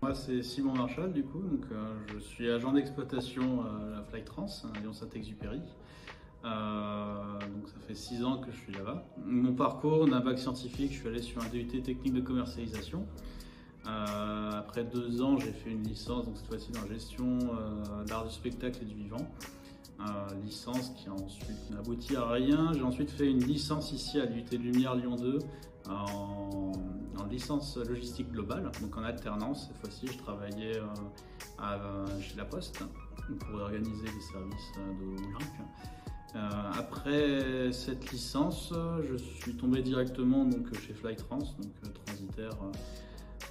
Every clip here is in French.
Moi c'est Simon Marchal du coup, donc je suis agent d'exploitation à la Flytrans, à Lyon-Saint-Exupéry. Donc ça fait 6 ans que je suis là-bas. Mon parcours d'un bac scientifique, je suis allé sur un DUT technique de commercialisation. Après 2 ans, j'ai fait une licence, donc cette fois-ci dans gestion d'art du spectacle et du vivant. Licence qui a ensuite n'a abouti à rien. J'ai ensuite fait une licence ici à l'UT Lumière Lyon 2 en licence logistique globale, donc en alternance. Cette fois-ci, je travaillais chez La Poste pour organiser les services de Olympe. Après cette licence, je suis tombé directement donc, chez Flytrans, donc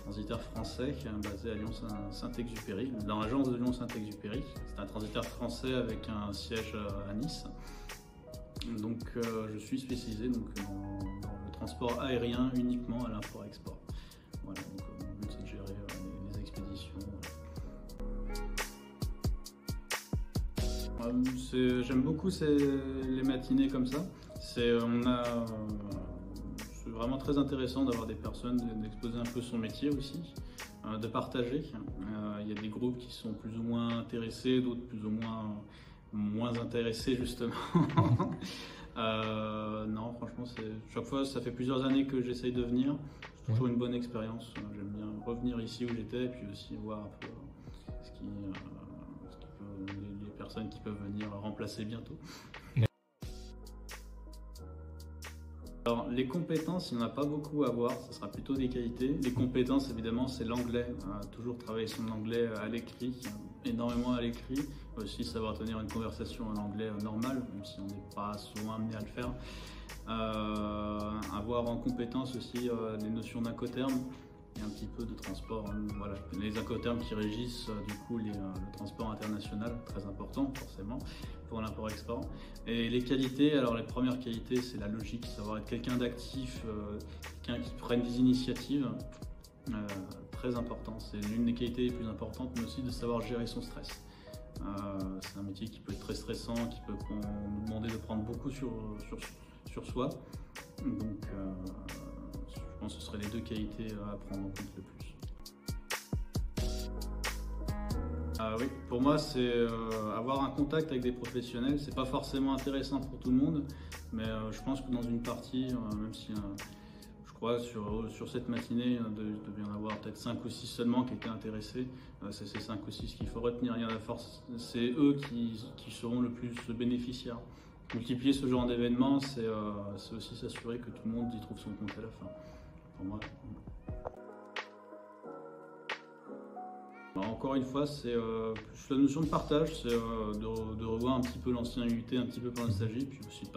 transitaire français basé à Lyon-Saint-Exupéry, dans l'agence de Lyon-Saint-Exupéry. C'est un transitaire français avec un siège à Nice. Donc je suis spécialisé donc, dans le transport aérien uniquement à l'import-export. Voilà, donc mon but c'est de gérer les expéditions. J'aime beaucoup les matinées comme ça. C'est vraiment très intéressant d'avoir des personnes, d'exposer un peu son métier aussi, de partager. Il y a des groupes qui sont plus ou moins intéressés, d'autres plus ou moins intéressés justement. Non, franchement, chaque fois, ça fait plusieurs années que j'essaye de venir. C'est toujours une bonne expérience. J'aime bien revenir ici où j'étais et puis aussi voir un peu les personnes qui peuvent venir remplacer bientôt. Alors, les compétences, il n'y en a pas beaucoup à voir, ce sera plutôt des qualités. Les compétences, évidemment, c'est l'anglais. Toujours travailler son anglais à l'écrit, énormément à l'écrit. Aussi savoir tenir une conversation en anglais normal, même si on n'est pas souvent amené à le faire. Avoir en compétence aussi les notions d'incoterms et un petit peu de transport. Voilà. Les incoterms qui régissent du coup le transport international, très important forcément pour l'import-export. Et les qualités, alors les premières qualités c'est la logique, savoir être quelqu'un d'actif, quelqu'un qui prenne des initiatives, très important. C'est l'une des qualités les plus importantes, mais aussi de savoir gérer son stress. C'est un métier qui peut être très stressant, qui peut nous demander de prendre beaucoup sur soi. Donc je pense que ce seraient les deux qualités à prendre en compte le plus. Oui, pour moi, c'est avoir un contact avec des professionnels. C'est pas forcément intéressant pour tout le monde, mais je pense que dans une partie, même si je crois sur cette matinée, il devait y en avoir peut-être 5 ou 6 seulement qui étaient intéressés. C'est ces 5 ou 6 qu'il faut retenir. Il y en a force, c'est eux qui seront le plus bénéficiaires. Multiplier ce genre d'événements, c'est aussi s'assurer que tout le monde y trouve son compte à la fin. Pour moi. Encore une fois, c'est la notion de partage, c'est de revoir un petit peu l'ancien UT, un petit peu par nostalgie, puis aussi de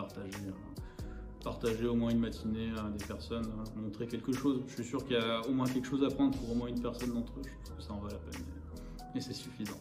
partager au moins une matinée à des personnes, montrer quelque chose. Je suis sûr qu'il y a au moins quelque chose à prendre pour au moins une personne d'entre eux. Je pense que ça en vaut la peine et c'est suffisant.